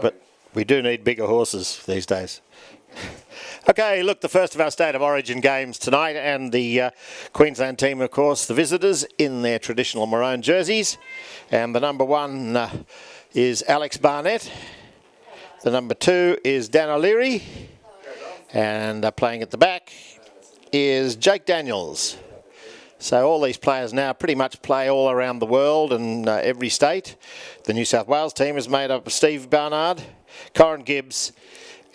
But we do need bigger horses these days. Okay, look, the first of our State of Origin games tonight, and the Queensland team, of course, the visitors in their traditional maroon jerseys. And the number 1 is Alex Barnett. The number 2 is Dan O'Leary. And playing at the back is Jake Daniels. So all these players now pretty much play all around the world and every state. The New South Wales team is made up of Steve Barnard, Corin Gibbs,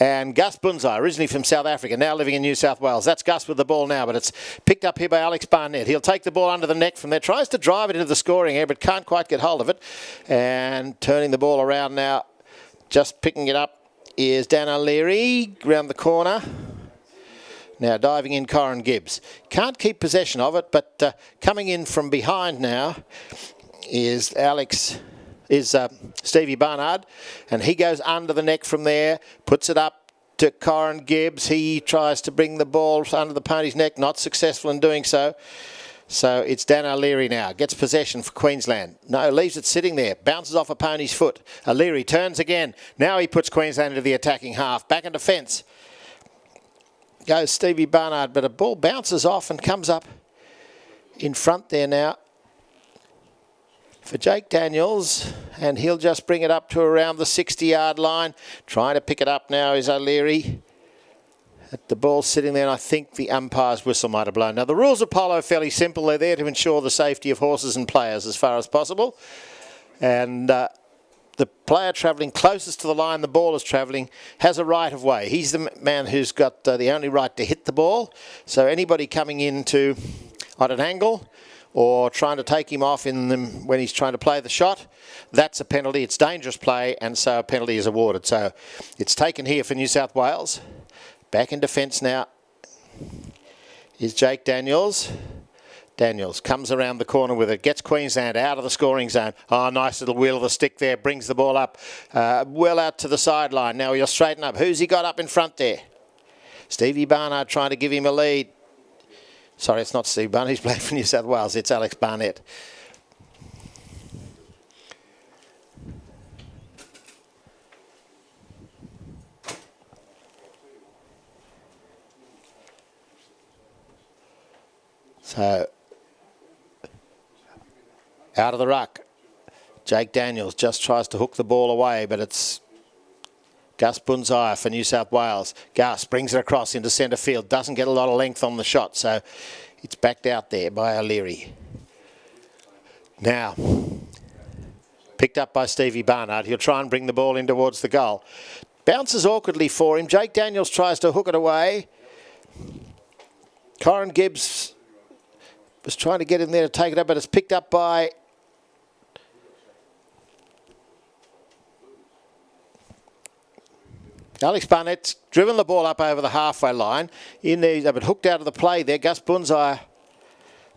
and Gus Bunzai, originally from South Africa, now living in New South Wales. That's Gus with the ball now, but it's picked up here by Alex Barnett. He'll take the ball under the neck from there, tries to drive it into the scoring area, but can't quite get hold of it. And turning the ball around now, just picking it up is Dan O'Leary round the corner. Now diving in Corin Gibbs. Can't keep possession of it, but coming in from behind now is Stevie Barnard, and he goes under the neck from there, puts it up to Corin Gibbs. He tries to bring the ball under the pony's neck, not successful in doing so. So it's Dan O'Leary now, gets possession for Queensland. No, leaves it sitting there, bounces off a pony's foot. O'Leary turns again. Now he puts Queensland into the attacking half, back in defence. Goes Stevie Barnard, but a ball bounces off and comes up in front there now for Jake Daniels, and he'll just bring it up to around the 60-yard line. Trying to pick it up now is O'Leary. The ball's sitting there, and I think the umpire's whistle might have blown. Now, the rules of polo are fairly simple. They're there to ensure the safety of horses and players as far as possible. And the player travelling closest to the line the ball is travelling has a right of way. He's the man who's got the only right to hit the ball. So anybody coming into on an angle or trying to take him off when he's trying to play the shot, that's a penalty. It's dangerous play, and so a penalty is awarded. So it's taken here for New South Wales. Back in defence now is Jake Daniels. Daniels comes around the corner with it, gets Queensland out of the scoring zone. Oh, nice little wheel of the stick there, brings the ball up well out to the sideline. Now he'll straighten up. Who's he got up in front there? Stevie Barnard trying to give him a lead. Sorry, it's not Steve Barnard. He's playing for New South Wales. It's Alex Barnett. So, out of the ruck. Jake Daniels just tries to hook the ball away, but it's Gus Bunzai for New South Wales. Gus brings it across into centre field. Doesn't get a lot of length on the shot, so it's backed out there by O'Leary. Now, picked up by Stevie Barnard. He'll try and bring the ball in towards the goal. Bounces awkwardly for him. Jake Daniels tries to hook it away. Corin Gibbs was trying to get in there to take it up, but it's picked up by Alex Barnett's driven the ball up over the halfway line. In there, but hooked out of the play there. Gus Bunzai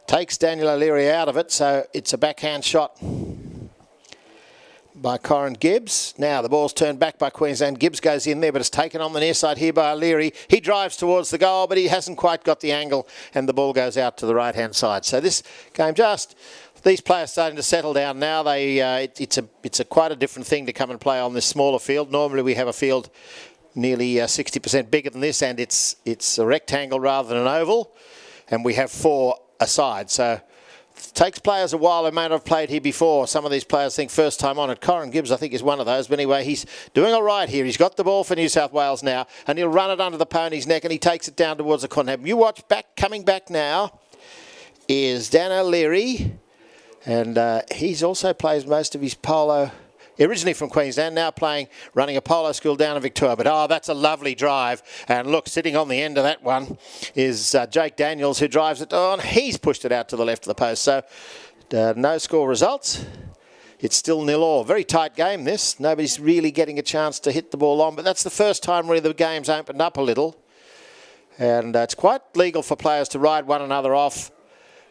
takes Daniel O'Leary out of it, so it's a backhand shot by Corin Gibbs. Now the ball's turned back by Queensland. Gibbs goes in there, but it's taken on the near side here by O'Leary. He drives towards the goal, but he hasn't quite got the angle, and the ball goes out to the right-hand side. So this game these players starting to settle down now. It's quite a different thing to come and play on this smaller field. Normally we have a field nearly 60% bigger than this, and it's a rectangle rather than an oval, and we have 4 a side. So it takes players a while who may not have played here before. Some of these players think first time on it. Corin Gibbs, I think, is one of those. But anyway, he's doing all right here. He's got the ball for New South Wales now, and he'll run it under the pony's neck, and he takes it down towards the corner. You watch coming back now is Dan O'Leary, and he's also plays most of his polo. Originally from Queensland, now running a polo school down in Victoria. But, that's a lovely drive. And look, sitting on the end of that one is Jake Daniels, who drives it on. He's pushed it out to the left of the post. So, no score results. It's still 0-0. Very tight game, this. Nobody's really getting a chance to hit the ball on. But that's the first time really the game's opened up a little. And it's quite legal for players to ride one another off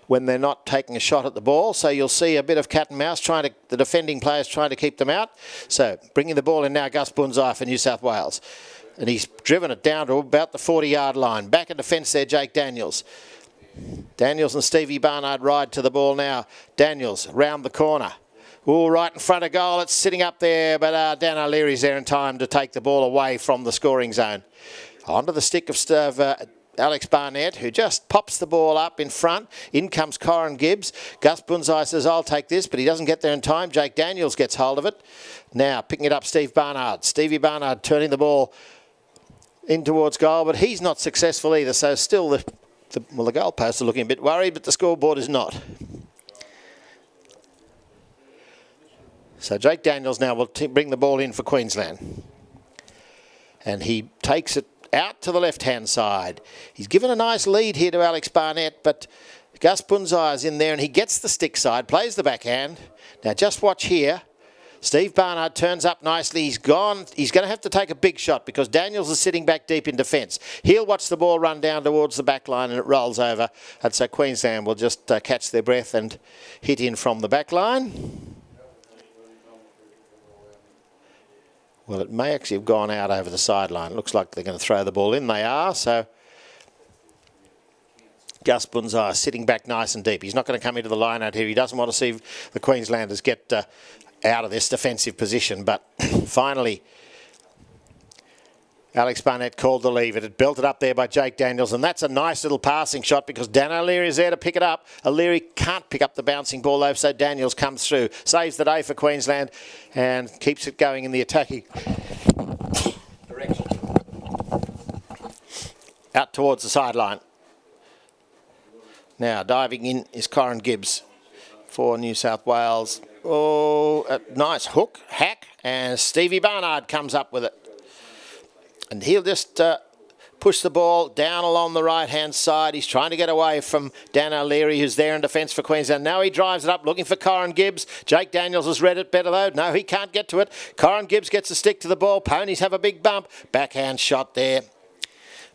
when they're not taking a shot at the ball. So you'll see a bit of cat and mouse, the defending players trying to keep them out. So bringing the ball in now, Gus Bunzai for New South Wales. And he's driven it down to about the 40-yard line. Back in defence there, Jake Daniels. Daniels and Stevie Barnard ride to the ball now. Daniels round the corner. Oh, right in front of goal. It's sitting up there, but Dan O'Leary's there in time to take the ball away from the scoring zone. Onto the stick of Alex Barnett, who just pops the ball up in front. In comes Corin Gibbs. Gus Bunzai says, I'll take this, but he doesn't get there in time. Jake Daniels gets hold of it. Now, picking it up, Steve Barnard. Stevie Barnard turning the ball in towards goal, but he's not successful either. So still, the goalposts are looking a bit worried, but the scoreboard is not. So Jake Daniels now will bring the ball in for Queensland. And he takes it out to the left-hand side. He's given a nice lead here to Alex Barnett, but Gus Bunzai is in there and he gets the stick side, plays the backhand. Now just watch here. Steve Barnard turns up nicely. He's gone. He's going to have to take a big shot because Daniels is sitting back deep in defence. He'll watch the ball run down towards the back line and it rolls over. And so Queensland will just catch their breath and hit in from the back line. Well, it may actually have gone out over the sideline. It looks like they're going to throw the ball in. They are. So Gus Bunzai sitting back nice and deep. He's not going to come into the line out here. He doesn't want to see the Queenslanders get out of this defensive position. But finally, Alex Barnett called the leave. It had belted up there by Jake Daniels, and that's a nice little passing shot because Dan O'Leary is there to pick it up. O'Leary can't pick up the bouncing ball though, so Daniels comes through. Saves the day for Queensland and keeps it going in the attacking direction. Out towards the sideline. Now diving in is Corin Gibbs for New South Wales. Oh, a nice hook, hack, and Stevie Barnard comes up with it. And he'll just push the ball down along the right-hand side. He's trying to get away from Dan O'Leary, who's there in defence for Queensland. Now he drives it up, looking for Corin Gibbs. Jake Daniels has read it better, though. No, he can't get to it. Corin Gibbs gets a stick to the ball. Ponies have a big bump. Backhand shot there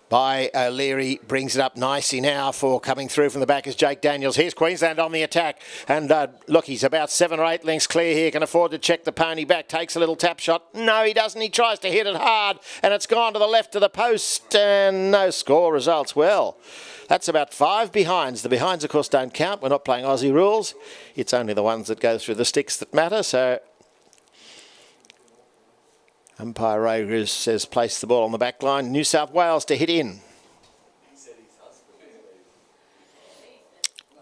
by O'Leary. Brings it up nicely now for coming through from the back is Jake Daniels. Here's Queensland on the attack. And look, he's about 7 or 8 lengths clear here. Can afford to check the pony back. Takes a little tap shot. No, he doesn't. He tries to hit it hard. And it's gone to the left of the post. And no score results. Well, that's about 5 behinds. The behinds, of course, don't count. We're not playing Aussie rules. It's only the ones that go through the sticks that matter. So umpire Ray says place the ball on the back line. New South Wales to hit in.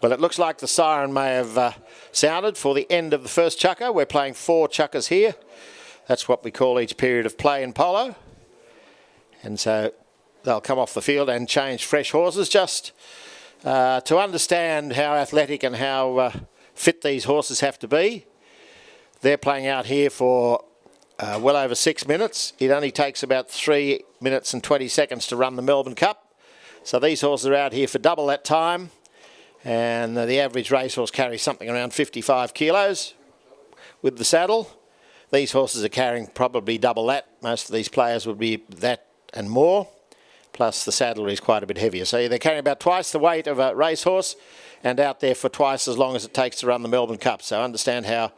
Well, it looks like the siren may have sounded for the end of the first chukker. We're playing 4 chukkers here. That's what we call each period of play in polo. And so they'll come off the field and change fresh horses just to understand how athletic and how fit these horses have to be. They're playing out here for well over 6 minutes. It only takes about 3 minutes and 20 seconds to run the Melbourne Cup. So these horses are out here for double that time. And the average racehorse carries something around 55 kilos with the saddle. These horses are carrying probably double that. Most of these players would be that and more. Plus the saddle is quite a bit heavier. So they're carrying about twice the weight of a racehorse and out there for twice as long as it takes to run the Melbourne Cup. So understand how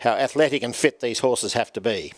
athletic and fit these horses have to be.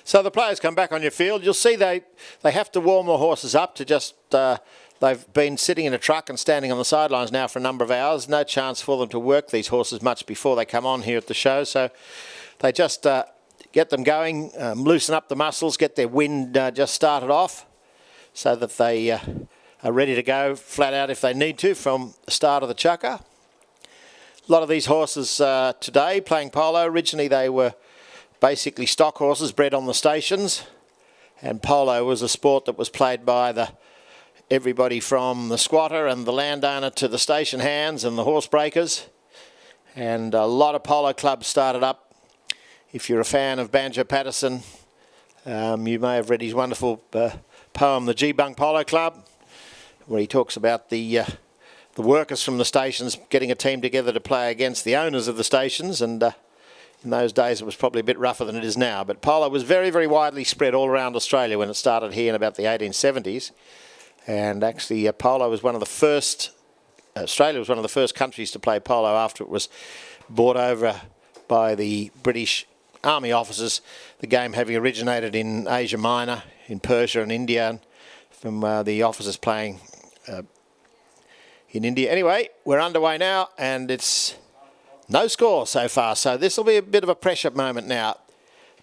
So the players come back on your field. You'll see they have to warm the horses up to just They've been sitting in a truck and standing on the sidelines now for a number of hours. No chance for them to work these horses much before they come on here at the show. So they just get them going, loosen up the muscles, get their wind just started off so that they are ready to go flat out if they need to from the start of the chukker. A lot of these horses today playing polo, originally they were basically stock horses bred on the stations, and polo was a sport that was played by everybody from the squatter and the landowner to the station hands and the horse breakers. And a lot of polo clubs started up. If you're a fan of Banjo Patterson, you may have read his wonderful poem, The G-Bung Polo Club, where he talks about the workers from the stations getting a team together to play against the owners of the stations. And in those days it was probably a bit rougher than it is now. But polo was very, very widely spread all around Australia when it started here in about the 1870s. And actually polo was one of the first, Australia was one of the first countries to play polo after it was brought over by the British Army officers, the game having originated in Asia Minor, in Persia and India, and from the officers playing in India. Anyway, we're underway now and it's no score so far, so this will be a bit of a pressure moment now.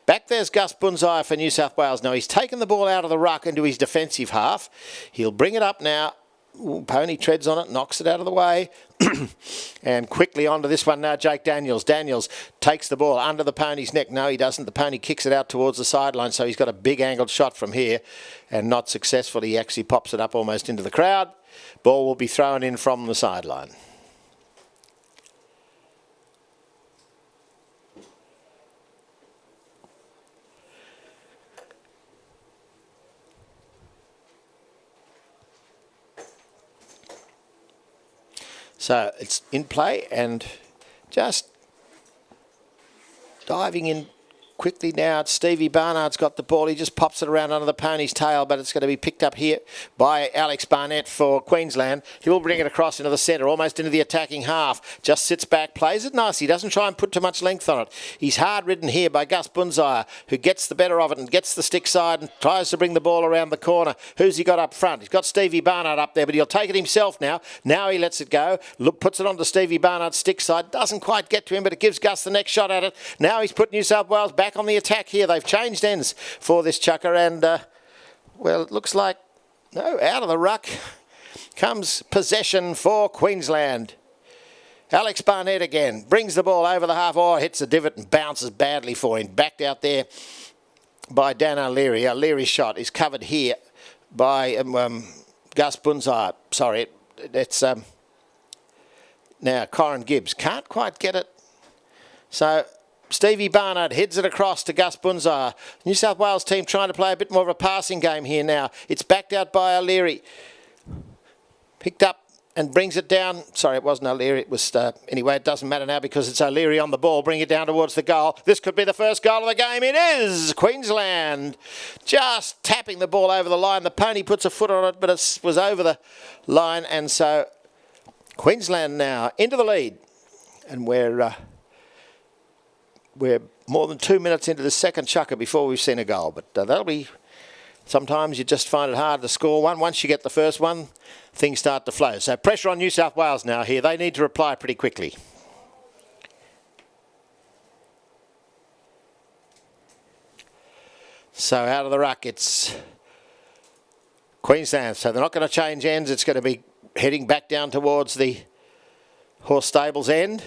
Back there's Gus Bunzai for New South Wales. Now he's taken the ball out of the ruck into his defensive half. He'll bring it up now. Ooh, Pony treads on it, knocks it out of the way. And quickly onto this one now, Jake Daniels. Daniels takes the ball under the pony's neck. No, he doesn't. The pony kicks it out towards the sideline, so he's got a big angled shot from here and not successful. He actually pops it up almost into the crowd. Ball will be thrown in from the sideline. So it's in play and just diving in quickly now. It's Stevie Barnard's got the ball. He just pops it around under the pony's tail, but it's going to be picked up here by Alex Barnett for Queensland. He will bring it across into the centre, almost into the attacking half. Just sits back, plays it nice. He doesn't try and put too much length on it. He's hard ridden here by Gus Bunzai, who gets the better of it and gets the stick side and tries to bring the ball around the corner. Who's he got up front? He's got Stevie Barnard up there, but he'll take it himself now. Now he lets it go. Look, puts it onto Stevie Barnard's stick side. Doesn't quite get to him, but it gives Gus the next shot at it. Now he's put New South Wales back on the attack here. They've changed ends for this chukker, and well, it looks like out of the ruck comes possession for Queensland. Alex Barnett again brings the ball over the half. Oh, hits the divot and bounces badly for him. Backed out there by Dan O'Leary. O'Leary's shot is covered here by Gus Bunzai. Sorry, it's now Corin Gibbs can't quite get it. So Stevie Barnard heads it across to Gus Bunzai. New South Wales team trying to play a bit more of a passing game here now. It's backed out by O'Leary. Picked up and brings it down. Sorry, it wasn't O'Leary. It was, anyway, it doesn't matter now because it's O'Leary on the ball. Bring it down towards the goal. This could be the first goal of the game. It is! Queensland just tapping the ball over the line. The pony puts a foot on it, but it was over the line. And so Queensland now into the lead. And we're more than 2 minutes into the second chukker before we've seen a goal. But that'll be... Sometimes you just find it hard to score one. Once you get the first one, things start to flow. So pressure on New South Wales now here. They need to reply pretty quickly. So out of the ruck, it's Queensland. So they're not going to change ends. It's going to be heading back down towards the horse stables end.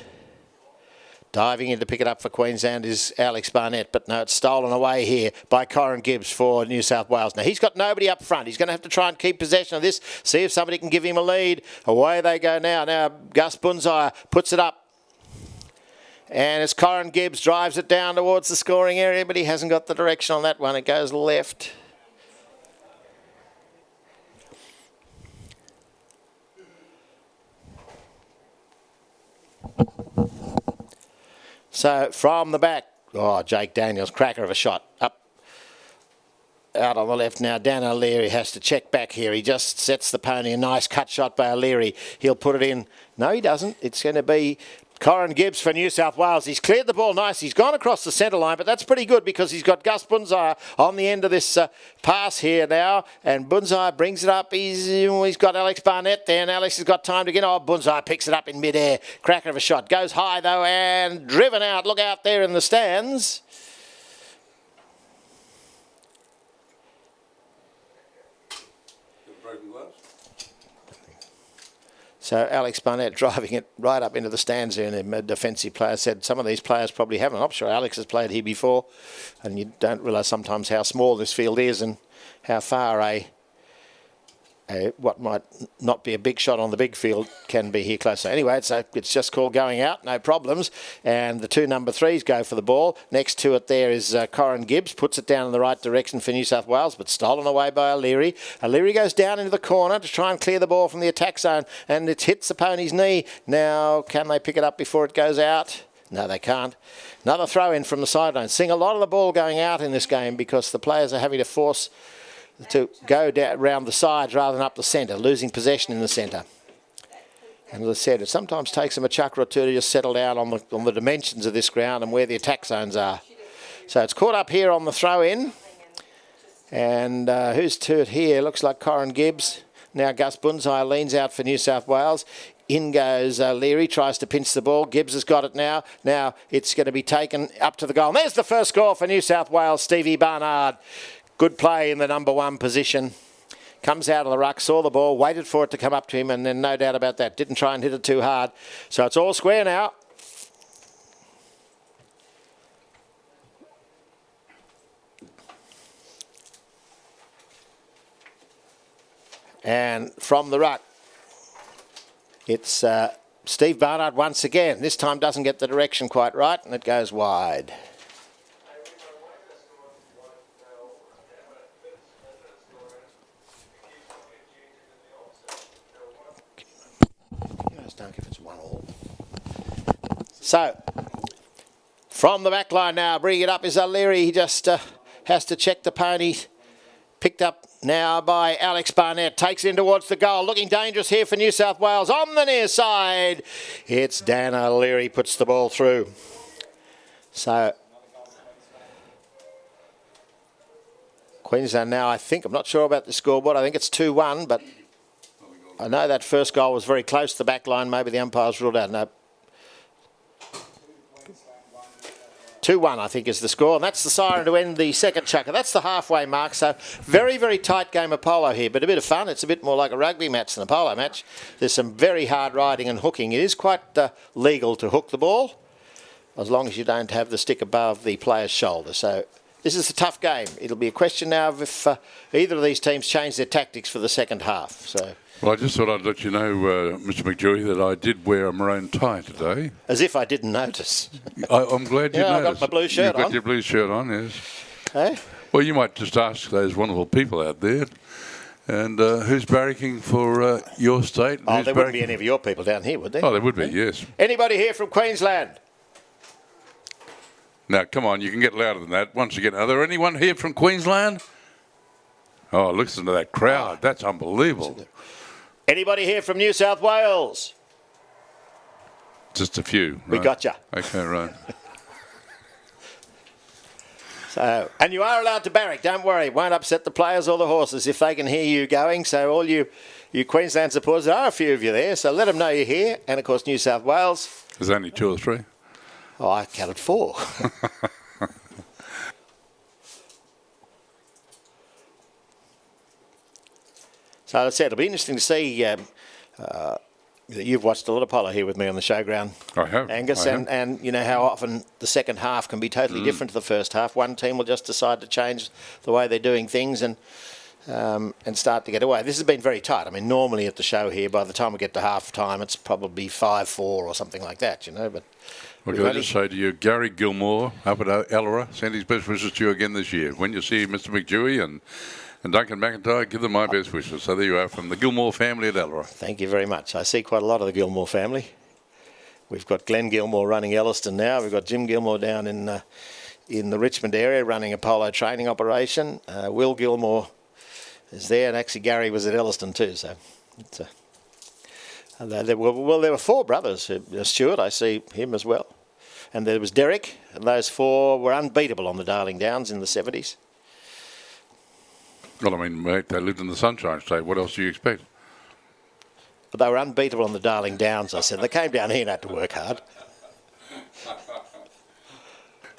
Diving in to pick it up for Queensland is Alex Barnett, but no, it's stolen away here by Corin Gibbs for New South Wales. Now, he's got nobody up front. He's going to have to try and keep possession of this, see if somebody can give him a lead. Away they go now. Now, Gus Bunzai puts it up. And as Corin Gibbs drives it down towards the scoring area, but he hasn't got the direction on that one. It goes left. So from the back, oh, Jake Daniels, cracker of a shot. Up, out on the left now. Dan O'Leary has to check back here. He just sets the pony. A nice cut shot by O'Leary. He'll put it in. No, he doesn't. It's going to be Corin Gibbs for New South Wales. He's cleared the ball nice. He's gone across the centre line, but that's pretty good because he's got Gus Bunzai on the end of this pass here now. And Bunzai brings it up. He's got Alex Barnett there, and Alex has got time to get. Oh, Bunzai picks it up in midair. Cracker of a shot. Goes high, though, and driven out. Look out there in the stands. So Alex Barnett driving it right up into the stands there, and the defensive player said some of these players probably haven't. I'm sure Alex has played here before, and you don't realise sometimes how small this field is and how far what might not be a big shot on the big field can be here closer. Anyway, it's just called going out, no problems. And the two number 3s go for the ball. Next to it there is Corin Gibbs, puts it down in the right direction for New South Wales, but stolen away by O'Leary. O'Leary goes down into the corner to try and clear the ball from the attack zone, and it hits the pony's knee. Now, can they pick it up before it goes out? No, they can't. Another throw in from the sideline. Seeing a lot of the ball going out in this game because the players are having to force to go down around the sides rather than up the centre, losing possession in the centre. And as I said, it sometimes takes them a chucker or two to just settle down on the dimensions of this ground and where the attack zones are. So it's caught up here on the throw-in. And who's to it here? Looks like Corin Gibbs. Now Gus Bunzai leans out for New South Wales. In goes Leary, tries to pinch the ball. Gibbs has got it now. Now it's going to be taken up to the goal. And there's the first score for New South Wales, Stevie Barnard. Good play in the number 1 position. Comes out of the ruck, saw the ball, waited for it to come up to him, and then no doubt about that, didn't try and hit it too hard. So it's all square now. And from the ruck, it's Steve Barnard once again. This time doesn't get the direction quite right, and it goes wide. If it's 1-1. So, from the back line now, bringing it up is O'Leary. He just has to check the pony. Picked up now by Alex Barnett. Takes in towards the goal. Looking dangerous here for New South Wales. On the near side, it's Dan O'Leary puts the ball through. So, Queensland now, I think, I'm not sure about the scoreboard. I think it's 2-1, but I know that first goal was very close to the back line. Maybe the umpires ruled out. No. 2-1, I think, is the score. And that's the siren to end the second chukker. That's the halfway mark. So very, very tight game of polo here, but a bit of fun. It's a bit more like a rugby match than a polo match. There's some very hard riding and hooking. It is quite legal to hook the ball as long as you don't have the stick above the player's shoulder. So this is a tough game. It'll be a question now of if either of these teams change their tactics for the second half. So. Well, I just thought I'd let you know, Mr. McDewey, that I did wear a maroon tie today. As if I didn't notice. I'm glad you noticed. I've got my blue shirt on. You've got your blue shirt on, yes. Hey? Well, you might just ask those wonderful people out there, and who's barracking for your state? Oh, there wouldn't be any of your people down here, would there? Oh, there would be, yes. Anybody here from Queensland? Now, come on, you can get louder than that. Once again, are there anyone here from Queensland? Oh, listen to that crowd. That's unbelievable. Anybody here from New South Wales? Just a few. We right. got you. Okay, right. So, and you are allowed to barrack. Don't worry. It won't upset the players or the horses if they can hear you going. So all you Queensland supporters, there are a few of you there. So let them know you're here. And, of course, New South Wales. There's only 2 or 3. Oh, I counted 4. So as I said, it'll be interesting to see. You've watched a lot of polo here with me on the showground. I have, Angus, and you know how often the second half can be totally different to the first half. One team will just decide to change the way they're doing things and start to get away. This has been very tight. I mean, normally at the show here, by the time we get to half time, it's probably 5-4 or something like that, you know. But well, can I just say to you, Gary Gilmore up at Ellora sent his best wishes to you again this year. When you see Mr. McDewey and Duncan McIntyre, give them my best wishes. So there you are from the Gilmore family at Ellora. Thank you very much. I see quite a lot of the Gilmore family. We've got Glenn Gilmore running Elliston now. We've got Jim Gilmore down in the Richmond area running a polo training operation. Will Gilmore is there, and actually Gary was at Elliston too. So it's And there were 4 brothers. Stuart, I see him as well. And there was Derek, and those 4 were unbeatable on the Darling Downs in the 70s. Well, I mean, mate, they lived in the Sunshine State. What else do you expect? But they were unbeatable on the Darling Downs, I said. They came down here and had to work hard.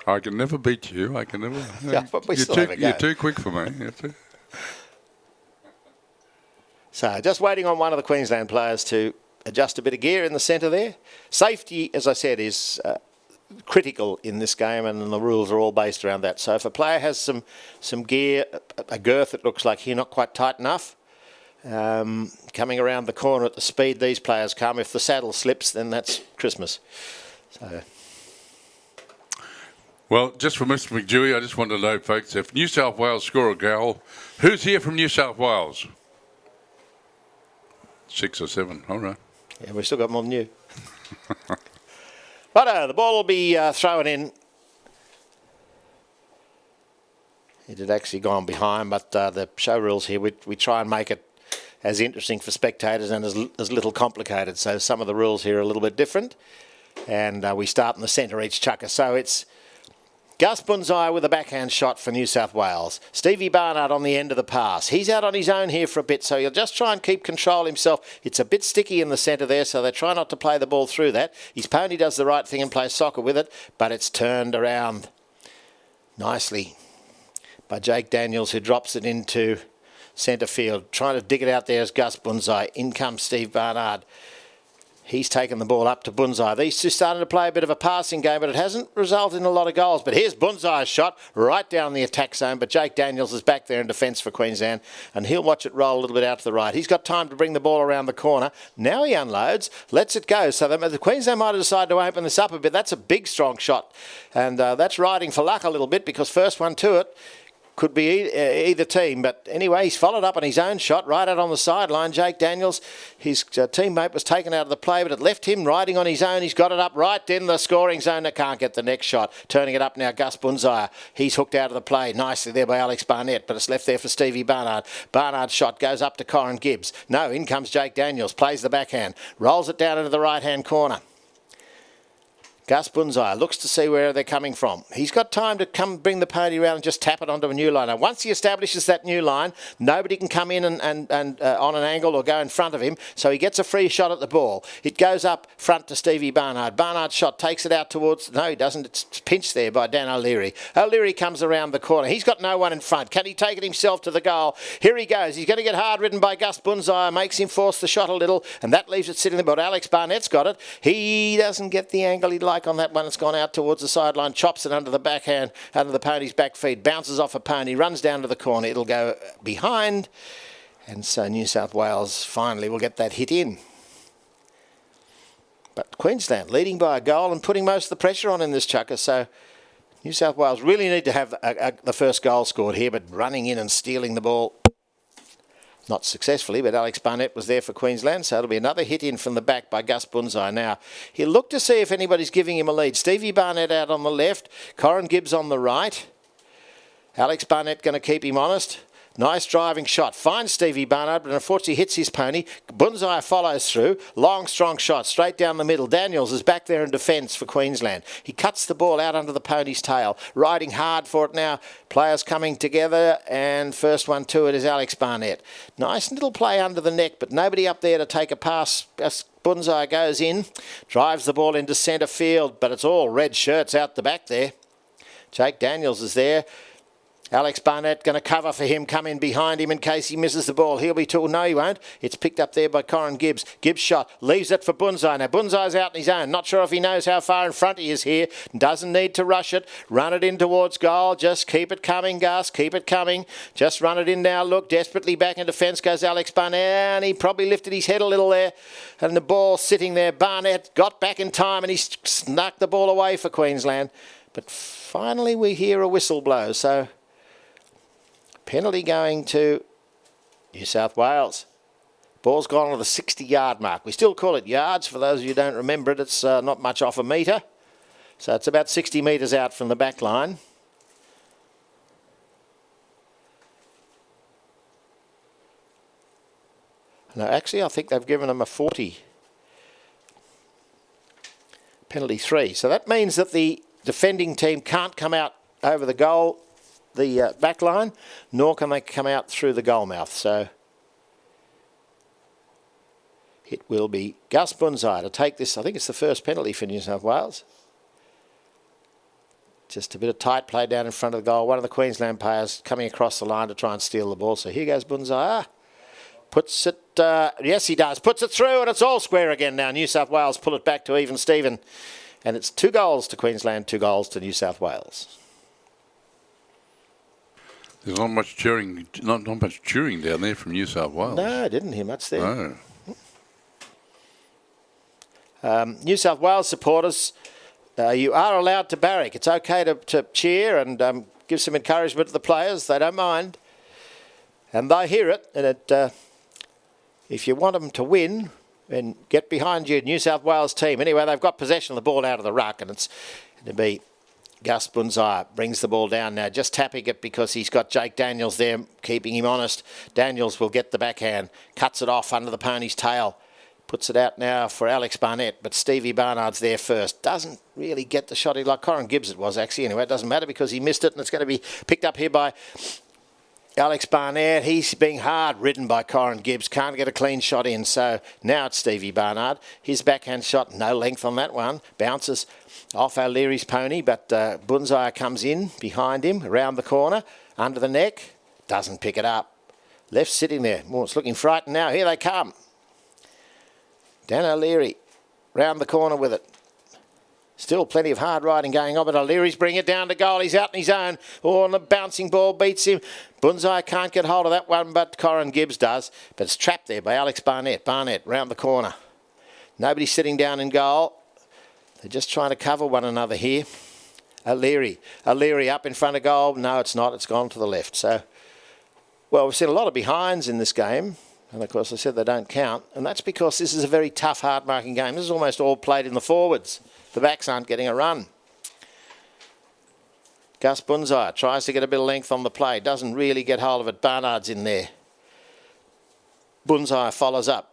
I can never beat you. I can never. Yeah, but we still have a go. You're too quick for me. So just waiting on one of the Queensland players to adjust a bit of gear in the centre there. Safety, as I said, is critical in this game, and the rules are all based around that. So if a player has some gear, a girth that looks like here not quite tight enough, coming around the corner at the speed these players come, if the saddle slips, then that's Christmas. So. Well, just for Mr. McDewey, I just want to know, folks, if New South Wales score a goal, who's here from New South Wales? 6 or 7, all right. Yeah, we've still got more than you. Righto, the ball will be thrown in. It had actually gone behind, but the show rules here, we try and make it as interesting for spectators and as little complicated. So some of the rules here are a little bit different. And we start in the centre each chucker. So it's Gus Bunzai with a backhand shot for New South Wales. Stevie Barnard on the end of the pass. He's out on his own here for a bit, so he'll just try and keep control himself. It's a bit sticky in the centre there, so they try not to play the ball through that. His pony does the right thing and plays soccer with it, but it's turned around nicely by Jake Daniels, who drops it into centre field. Trying to dig it out there is Gus Bunzai. In comes Steve Barnard. He's taken the ball up to Bunzai. These two started to play a bit of a passing game, but it hasn't resulted in a lot of goals. But here's Bunzai's shot right down the attack zone. But Jake Daniels is back there in defence for Queensland, and he'll watch it roll a little bit out to the right. He's got time to bring the ball around the corner. Now he unloads, lets it go. So the Queensland might have decided to open this up a bit. That's a big, strong shot. And that's riding for luck a little bit, because first one to it could be either team. But anyway, he's followed up on his own shot right out on the sideline. Jake Daniels, his teammate was taken out of the play, but it left him riding on his own. He's got it up right in the scoring zone. They can't get the next shot. Turning it up now, Gus Bunzai. He's hooked out of the play nicely there by Alex Barnett, but it's left there for Stevie Barnard. Barnard's shot goes up to Corin Gibbs. No, in comes Jake Daniels, plays the backhand, rolls it down into the right-hand corner. Gus Bunzai looks to see where they're coming from. He's got time to come bring the pony around and just tap it onto a new line. Now, once he establishes that new line, nobody can come in and on an angle or go in front of him, so he gets a free shot at the ball. It goes up front to Stevie Barnard. Barnard's shot takes it out towards... No, he doesn't. It's pinched there by Dan O'Leary. O'Leary comes around the corner. He's got no one in front. Can he take it himself to the goal? Here he goes. He's going to get hard-ridden by Gus Bunzai. Makes him force the shot a little, and that leaves it sitting there. But Alex Barnett's got it. He doesn't get the angle he'd like on that one. It's gone out towards the sideline, chops it under the backhand, under the pony's back feet, bounces off a pony, runs down to the corner. It'll go behind, and so New South Wales finally will get that hit in. But Queensland leading by a goal and putting most of the pressure on in this chucker, so New South Wales really need to have the first goal scored here, but running in and stealing the ball, not successfully, but Alex Barnett was there for Queensland, so it'll be another hit in from the back by Gus Bunzai. Now, he'll look to see if anybody's giving him a lead. Stevie Barnett out on the left, Corin Gibbs on the right. Alex Barnett going to keep him honest. Nice driving shot. Finds Stevie Barnard, but unfortunately hits his pony. Bunzai follows through. Long, strong shot straight down the middle. Daniels is back there in defence for Queensland. He cuts the ball out under the pony's tail. Riding hard for it now. Players coming together, and first one to it is Alex Barnett. Nice little play under the neck, but nobody up there to take a pass. Bunzai goes in, drives the ball into centre field, but it's all red shirts out the back there. Jake Daniels is there. Alex Barnett going to cover for him, come in behind him in case he misses the ball. He'll be told, no, he won't. It's picked up there by Corin Gibbs. Gibbs shot, leaves it for Bunzai. Now, Bunzai's out on his own. Not sure if he knows how far in front he is here. Doesn't need to rush it. Run it in towards goal. Just keep it coming, Gus. Keep it coming. Just run it in now. Look, desperately back in defence goes Alex Barnett, and he probably lifted his head a little there. And the ball sitting there. Barnett got back in time, and he snuck the ball away for Queensland. But finally, we hear a whistle blow. So penalty going to New South Wales. Ball's gone on the 60-yard mark. We still call it yards. For those of you who don't remember it, it's not much off a metre. So it's about 60 metres out from the back line. No, actually, I think they've given them a 40. penalty 3. So that means that the defending team can't come out over the goal, the back line, nor can they come out through the goal mouth. So it will be Gus Bunzai to take this. I think it's the first penalty for New South Wales. Just a bit of tight play down in front of the goal. One of the Queensland players coming across the line to try and steal the ball. So here goes Bunzai. Puts it, yes he does, puts it through, and it's all square again now. New South Wales pull it back to even Steven. And it's 2 goals to Queensland, 2 goals to New South Wales. There's not much cheering, not much cheering down there from New South Wales. No, I didn't hear much there. No. New South Wales supporters, you are allowed to barrack. It's okay to cheer and give some encouragement to the players. They don't mind. And they hear it. And if you want them to win, then get behind your New South Wales team. Anyway, they've got possession of the ball out of the ruck, and it's to be Gus Bunzai brings the ball down now, just tapping it because he's got Jake Daniels there, keeping him honest. Daniels will get the backhand, cuts it off under the pony's tail. Puts it out now for Alex Barnett, but Stevie Barnard's there first. Doesn't really get the shot like Corin Gibbs it was, actually. Anyway, it doesn't matter because he missed it, and it's going to be picked up here by Alex Barnett. He's being hard ridden by Corin Gibbs. Can't get a clean shot in, so now it's Stevie Barnard. His backhand shot, no length on that one. Bounces off O'Leary's pony, but Bunzai comes in behind him, around the corner, under the neck. Doesn't pick it up. Left sitting there. Oh, it's looking frightened now. Here they come. Dan O'Leary, round the corner with it. Still plenty of hard riding going on, but O'Leary's bringing it down to goal. He's out on his own. Oh, and the bouncing ball beats him. Bunzai can't get hold of that one, but Corin Gibbs does. But it's trapped there by Alex Barnett. Barnett round the corner. Nobody's sitting down in goal. They're just trying to cover one another here. O'Leary up in front of goal. No, it's not. It's gone to the left. So, well, we've seen a lot of behinds in this game. And, of course, I said they don't count. And that's because this is a very tough, hard-marking game. This is almost all played in the forwards. The backs aren't getting a run. Gus Bunzai tries to get a bit of length on the play. Doesn't really get hold of it. Barnard's in there. Bunzai follows up.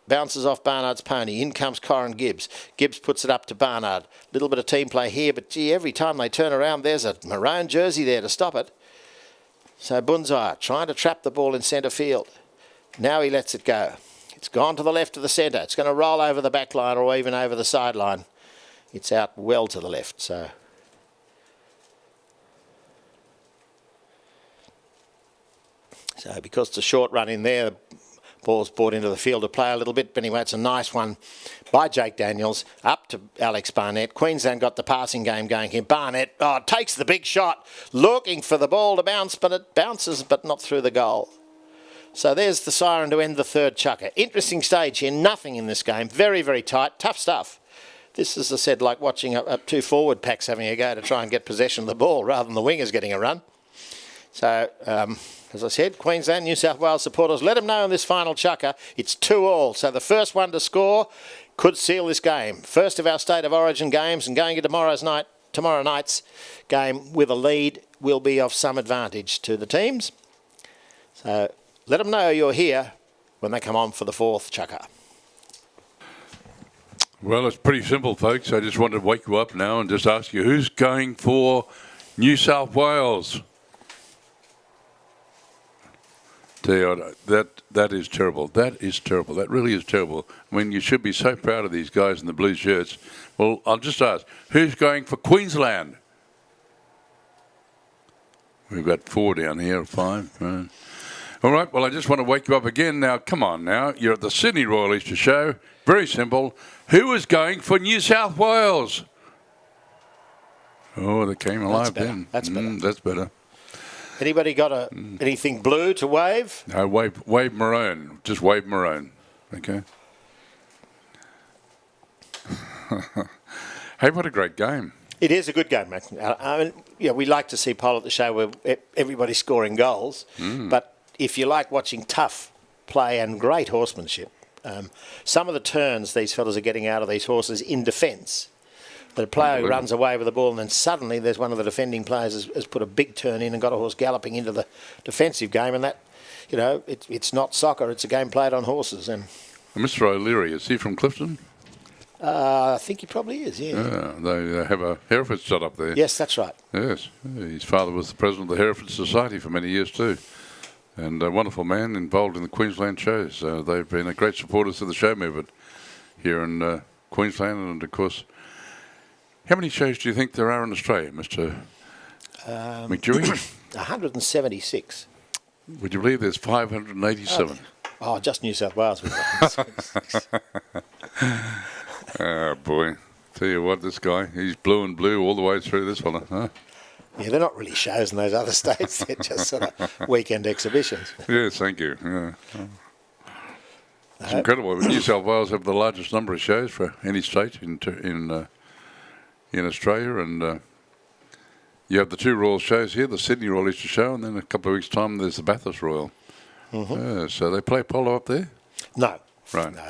Bounces off Barnard's pony. In comes Corin Gibbs. Gibbs puts it up to Barnard. Little bit of team play here, but gee, every time they turn around, there's a maroon jersey there to stop it. So Bunzai trying to trap the ball in centre field. Now he lets it go. It's gone to the left of the centre. It's going to roll over the back line or even over the sideline. It's out well to the left, so because it's a short run in there, the ball's brought into the field to play a little bit. But anyway, it's a nice one by Jake Daniels up to Alex Barnett. Queensland got the passing game going here. Barnett takes the big shot, looking for the ball to bounce, but it bounces, but not through the goal. So there's the siren to end the third chukker. Interesting stage here. Nothing in this game. Very, very tight. Tough stuff. This is, as I said, like watching up 2 forward packs having a go to try and get possession of the ball rather than the wingers getting a run. So, as I said, Queensland, New South Wales supporters, let them know in this final chukker it's 2-2. So the first one to score could seal this game. First of our State of Origin games, and going into tomorrow night's game with a lead will be of some advantage to the teams. So let them know you're here when they come on for the fourth chukker. Well, it's pretty simple, folks. I just wanted to wake you up now and just ask you, who's going for New South Wales? Tell you what, that is terrible. That is terrible. That really is terrible. I mean, you should be so proud of these guys in the blue shirts. Well, I'll just ask, who's going for Queensland? We've got 4 down here, 5. Right. All right, well, I just want to wake you up again. Now, come on now. You're at the Sydney Royal Easter Show. Very simple. Who is going for New South Wales? Oh, they came alive then. That's better. That's better. Anybody got anything blue to wave? No, wave maroon. Just wave maroon. Okay. Hey, what a great game. It is a good game, Mac. I mean, we like to see Polo at the show where everybody's scoring goals. But if you like watching tough play and great horsemanship, some of the turns these fellas are getting out of these horses in defence. The player runs away with the ball, and then suddenly there's one of the defending players has put a big turn in and got a horse galloping into the defensive game, and that, it's not soccer; it's a game played on horses. And Mr. O'Leary, is he from Clifton? I think he probably is, yeah. Yeah, they have a Hereford stud up there. Yes, that's right. Yes, his father was the president of the Hereford Society for many years too, and a wonderful man involved in the Queensland shows. They've been a great supporters of the show movement here in Queensland, and of course, how many shows do you think there are in Australia, Mr. McDewey? 176. Would you believe there's 587? Oh, just New South Wales. Oh boy, tell you what, this guy, he's blue and blue all the way through this one, huh? Yeah, they're not really shows in those other states. They're just sort of weekend exhibitions. Yes, thank you. Yeah. It's incredible. New South Wales have the largest number of shows for any state in Australia, and you have the two Royal shows here, the Sydney Royal Easter Show, and then a couple of weeks' time there's the Bathurst Royal. So they play polo up there? No. Right. No,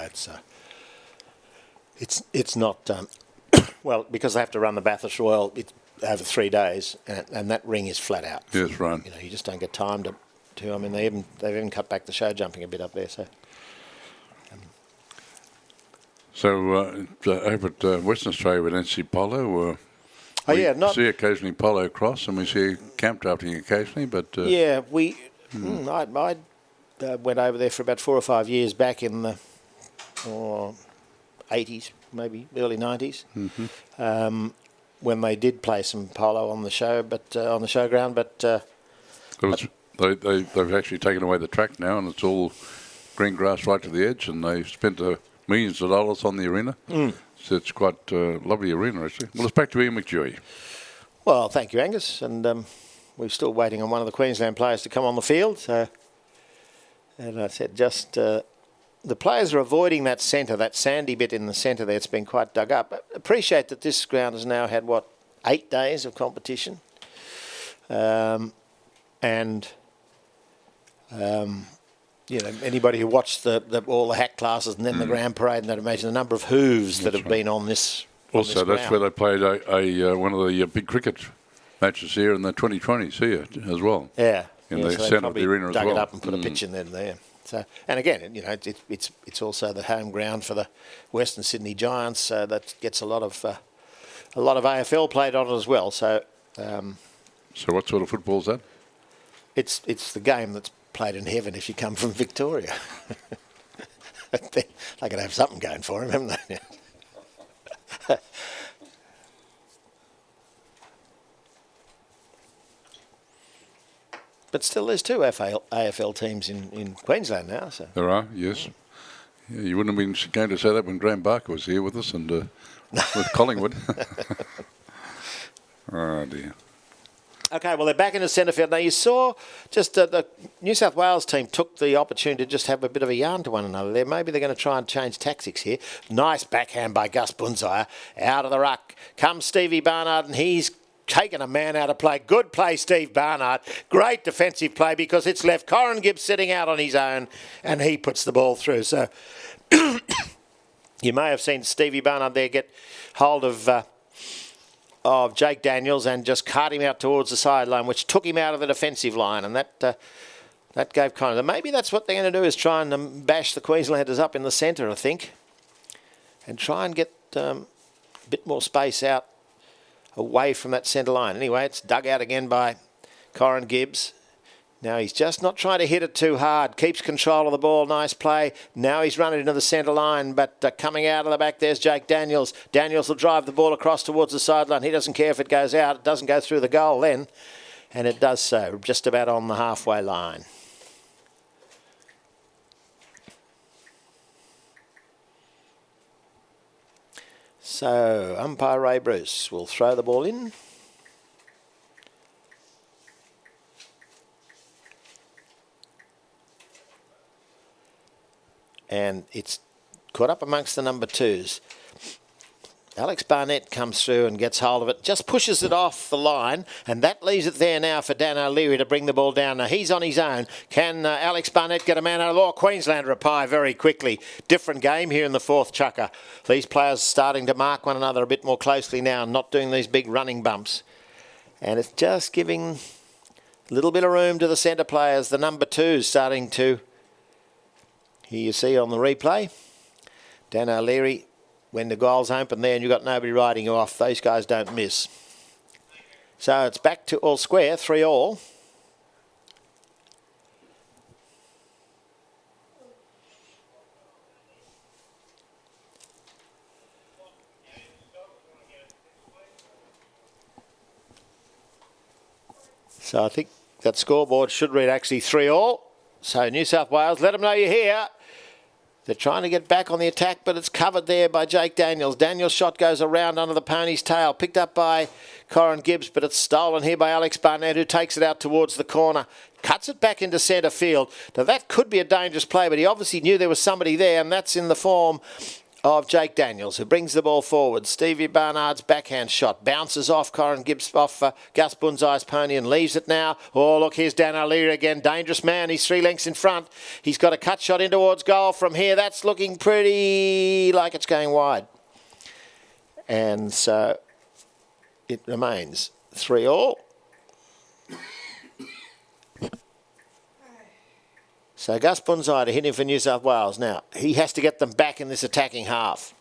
it's not... well, because they have to run the Bathurst Royal over 3 days, and that ring is flat out. Yes, right. You know, you just don't get time to I mean, they've even cut back the show jumping a bit up there, so... So over at Western Australia we don't see polo, we see occasionally polo across, and we see camp drafting occasionally, but... yeah, I went over there for about 4 or 5 years back in the 80s, maybe early 90s, when they did play some polo on the show, but on the showground. But they've actually taken away the track now, and it's all green grass right to the edge, and they've spent millions of dollars on the arena. So it's quite a lovely arena, actually. Well, it's back to Ian McDewey. Well, thank you, Angus, and we're still waiting on one of the Queensland players to come on the field. So, and I said just the players are avoiding that centre, that sandy bit in the centre there. It's been quite dug up. But appreciate that this ground has now had, 8 days of competition. You know, anybody who watched all the hack classes and then the ground parade, and that imagine the number of hooves that have been on this. Also, that's where they played one of the big cricket matches here in the 2020s here as well. Yeah. In the centre of the arena as well. Dug it up and put a pitch in there. So, and again, you know, it's also the home ground for the Western Sydney Giants, so that gets a lot of AFL played on it as well. So, so what sort of football is that? It's the game that's played in heaven if you come from Victoria. They could have something going for him, haven't they? But still, there's 2 AFL teams in Queensland now. So there are, yes. Yeah, you wouldn't have been going to say that when Graham Barker was here with us and with Collingwood. Oh dear. Okay, well, they're back in the centre field. Now, you saw just the New South Wales team took the opportunity to just have a bit of a yarn to one another there. Maybe they're going to try and change tactics here. Nice backhand by Gus Bunzire. Out of the ruck comes Stevie Barnard, and he's taken a man out of play. Good play, Steve Barnard. Great defensive play because it's left Corin Gibbs sitting out on his own, and he puts the ball through. So you may have seen Stevie Barnard there get hold of Jake Daniels and just cart him out towards the sideline, which took him out of the defensive line, and that gave kind of... Maybe that's what they're going to do, is try and bash the Queenslanders up in the centre, I think, and try and get a bit more space out away from that centre line. Anyway, it's dug out again by Corin Gibbs. Now he's just not trying to hit it too hard. Keeps control of the ball. Nice play. Now he's running into the centre line, but coming out of the back, there's Jake Daniels. Daniels will drive the ball across towards the sideline. He doesn't care if it goes out. It doesn't go through the goal then, and it does so, just about on the halfway line. So umpire Ray Bruce will throw the ball in. And it's caught up amongst the number 2s. Alex Barnett comes through and gets hold of it, just pushes it off the line, and that leaves it there now for Dan O'Leary to bring the ball down. Now he's on his own. Can Alex Barnett get a man out of law? Queensland reply very quickly. Different game here in the 4th chukker. These players starting to mark one another a bit more closely now, not doing these big running bumps. And it's just giving a little bit of room to the centre players. The number 2s starting to... Here you see on the replay, Dan O'Leary when the goal's open there and you've got nobody riding you off, those guys don't miss. So it's back to all square, 3-all. So I think that scoreboard should read actually 3-all. So New South Wales, let them know you're here. They're trying to get back on the attack, but it's covered there by Jake Daniels. Daniels' shot goes around under the pony's tail, picked up by Corin Gibbs, but it's stolen here by Alex Barnett, who takes it out towards the corner. Cuts it back into centre field. Now that could be a dangerous play, but he obviously knew there was somebody there, and that's in the form of Jake Daniels, who brings the ball forward. Stevie Barnard's backhand shot bounces off Corin Gibbs, off Gus Bunzai's pony, and leaves it now. Oh, look, here's Dan O'Leary again. Dangerous man. He's 3 lengths in front. He's got a cut shot in towards goal from here. That's looking pretty like it's going wide. And so it remains 3-all. So Gus Bunzai to hit him for New South Wales. Now, he has to get them back in this attacking half.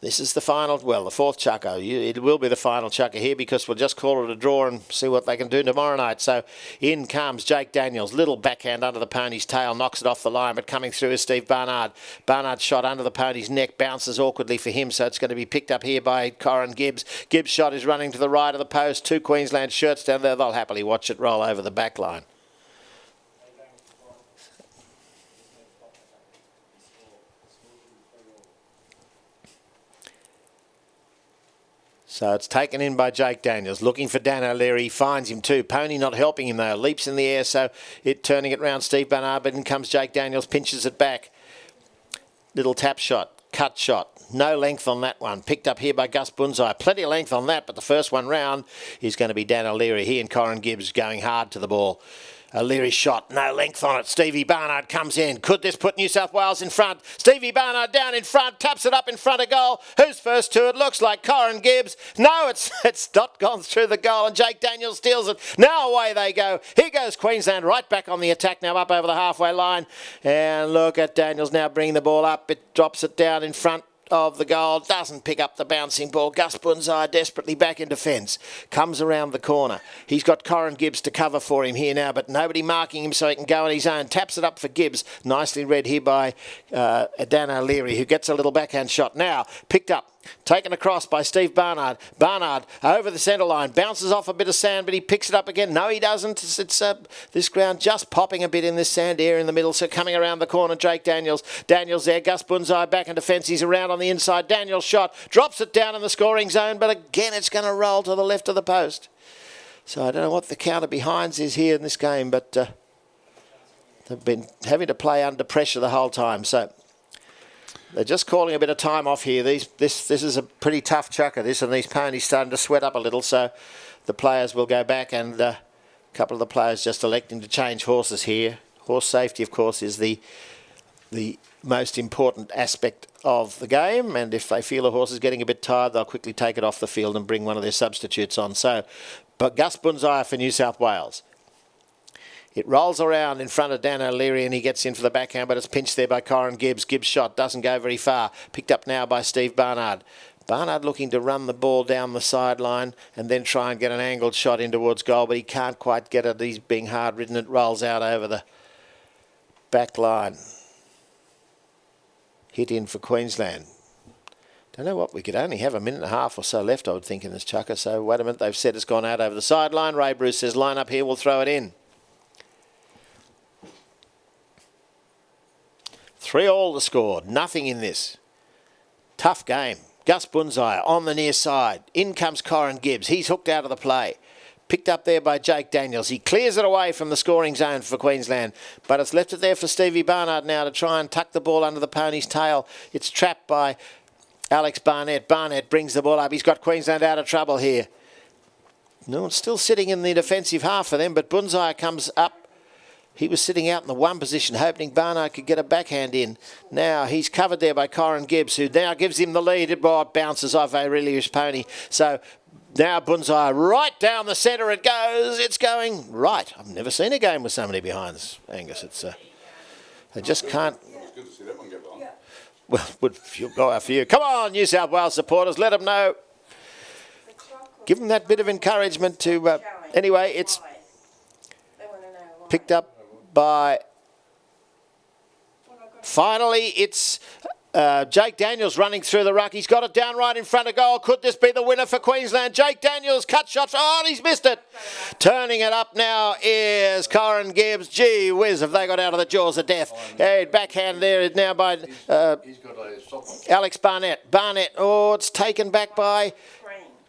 This is the final, well, the 4th chucker. It will be the final chucker here because we'll just call it a draw and see what they can do tomorrow night. So in comes Jake Daniels. Little backhand under the pony's tail, knocks it off the line, but coming through is Steve Barnard. Barnard's shot under the pony's neck, bounces awkwardly for him, so it's going to be picked up here by Corin Gibbs. Gibbs' shot is running to the right of the post. 2 Queensland shirts down there. They'll happily watch it roll over the back line. So it's taken in by Jake Daniels, looking for Dan O'Leary. He finds him too. Pony not helping him though. Leaps in the air, so it turning it round Steve Barnard, but in comes Jake Daniels, pinches it back. Little tap shot, cut shot. No length on that one. Picked up here by Gus Bunzai. Plenty of length on that, but the first one round is going to be Dan O'Leary. He and Corin Gibbs going hard to the ball. O'Leary's shot, no length on it. Stevie Barnard comes in. Could this put New South Wales in front? Stevie Barnard down in front, taps it up in front of goal. Who's first to it? Looks like Corin Gibbs. No, it's not gone through the goal, and Jake Daniels steals it. Now away they go. Here goes Queensland right back on the attack now, up over the halfway line. And look at Daniels now bringing the ball up. It drops it down in front of the goal, doesn't pick up the bouncing ball. Gus Bunzai desperately back in defence, comes around the corner. He's got Corin Gibbs to cover for him here now, but nobody marking him so he can go on his own. Taps it up for Gibbs, nicely read here by Dan O'Leary, who gets a little backhand shot. Now picked up, taken across by Steve Barnard. Barnard over the centre line, bounces off a bit of sand, but he picks it up again. No, he doesn't. It's this ground just popping a bit in this sand here in the middle. So coming around the corner, Jake Daniels. Daniels there, Gus Bunzai back in defence. He's around on the inside. Daniels shot, drops it down in the scoring zone, but again it's going to roll to the left of the post. So I don't know what the counter behinds is here in this game, but they've been having to play under pressure the whole time. So they're just calling a bit of time off here. This is a pretty tough chucker, this, and these ponies starting to sweat up a little, so the players will go back, and a couple of the players just electing to change horses here. Horse safety, of course, is the most important aspect of the game, and if they feel a horse is getting a bit tired, they'll quickly take it off the field and bring one of their substitutes on. So, but Gus Bunzai for New South Wales. It rolls around in front of Dan O'Leary and he gets in for the backhand, but it's pinched there by Corin Gibbs. Gibbs' shot doesn't go very far. Picked up now by Steve Barnard. Barnard looking to run the ball down the sideline and then try and get an angled shot in towards goal, but he can't quite get it. He's being hard ridden. It rolls out over the back line. Hit in for Queensland. Don't know what, we could only have a minute and a half or so left, I would think, in this chucker. So wait a minute, they've said it's gone out over the sideline. Ray Bruce says line up here, we'll throw it in. 3-all the score, nothing in this. Tough game. Gus Bunzai on the near side. In comes Corin Gibbs. He's hooked out of the play. Picked up there by Jake Daniels. He clears it away from the scoring zone for Queensland, but it's left it there for Stevie Barnard now to try and tuck the ball under the pony's tail. It's trapped by Alex Barnett. Barnett brings the ball up. He's got Queensland out of trouble here. No, it's still sitting in the defensive half for them, but Bunzai comes up. He was sitting out in the one position, hoping Barnard could get a backhand in. Now he's covered there by Corin Gibbs, who now gives him the lead. It bounces off Aurelius Pony. So now Bunzai right down the centre it goes. It's going right. I've never seen a game with so many behinds, Angus. It's they just can't. It's good to see that one go by. well, would go out for you. Come on, New South Wales supporters, let them know. Give them that bit of encouragement to... anyway, it's picked up by... Finally, it's Jake Daniels running through the ruck. He's got it down right in front of goal. Could this be the winner for Queensland? Jake Daniels, cut shots. Oh, he's missed it. Turning it up now is Corin Gibbs. Gee whiz, have they got out of the jaws of death. Hey, backhand there is now by Alex Barnett. Barnett, oh, it's taken back by...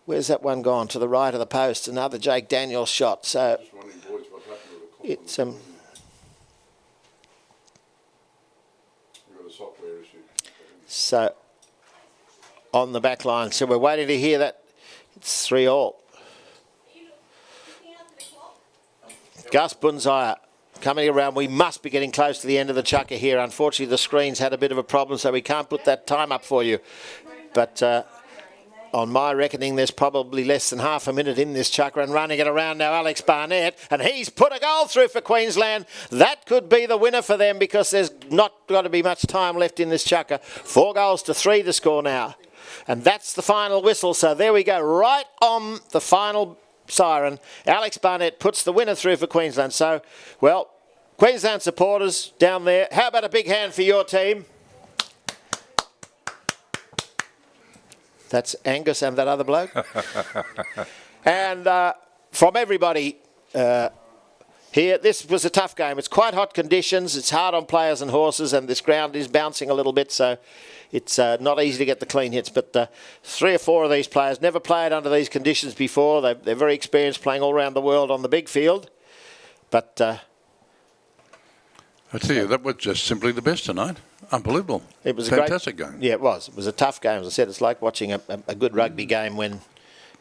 Where's that one gone? To the right of the post. Another Jake Daniels shot. So it's... So, on the back line. So we're waiting to hear that. It's 3-all. Gus Bunzire coming around. We must be getting close to the end of the chukker here. Unfortunately, the screen's had a bit of a problem, so we can't put that time up for you. But on my reckoning, there's probably less than half a minute in this chukker, and running it around now, Alex Barnett, and he's put a goal through for Queensland. That could be the winner for them because there's not got to be much time left in this chukker. 4-3 the score now. And that's the final whistle. So there we go, right on the final siren. Alex Barnett puts the winner through for Queensland. So, well, Queensland supporters down there, how about a big hand for your team? That's Angus and that other bloke. And from everybody here, this was a tough game. It's quite hot conditions. It's hard on players and horses, and this ground is bouncing a little bit, so it's not easy to get the clean hits. But 3 or 4 of these players never played under these conditions before. They're very experienced playing all around the world on the big field. But I tell you, that was just simply the best tonight. Unbelievable. It was a fantastic game. Yeah, it was. It was a tough game. As I said, it's like watching a good rugby game when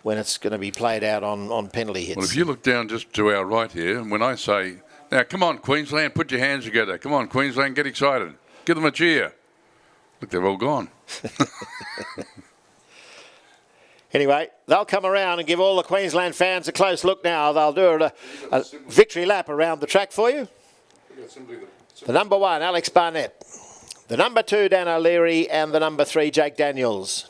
it's going to be played out on penalty hits. Well, if you look down just to our right here, and when I say, now, come on, Queensland, put your hands together. Come on, Queensland, get excited. Give them a cheer. Look, they're all gone. Anyway, they'll come around and give all the Queensland fans a close look now. They'll do a victory lap around the track for you. The number 1, Alex Barnett. The number 2, Dan O'Leary, and the number 3, Jake Daniels.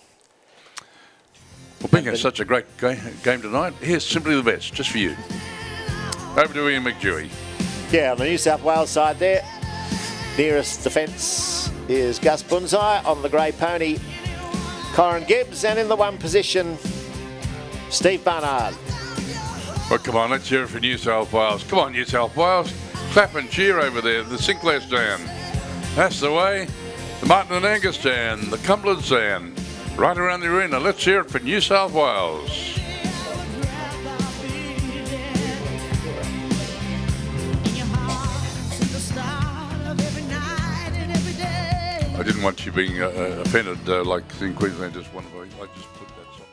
Well, being it's such a great game tonight, here's simply the best, just for you. Over to Ian McDewey. Yeah, on the New South Wales side there, nearest defence is Gus Bunzire. On the grey pony, Corin Gibbs, and in the 1 position, Steve Barnard. Well, come on, let's hear it for New South Wales. Come on, New South Wales. Clap and cheer over there, the Sinclair stand. That's the way. The Martin and Angus stand, the Cumberland stand, right around the arena. Let's hear it for New South Wales. I didn't want you being offended like seeing Queensland just won. I just put that song.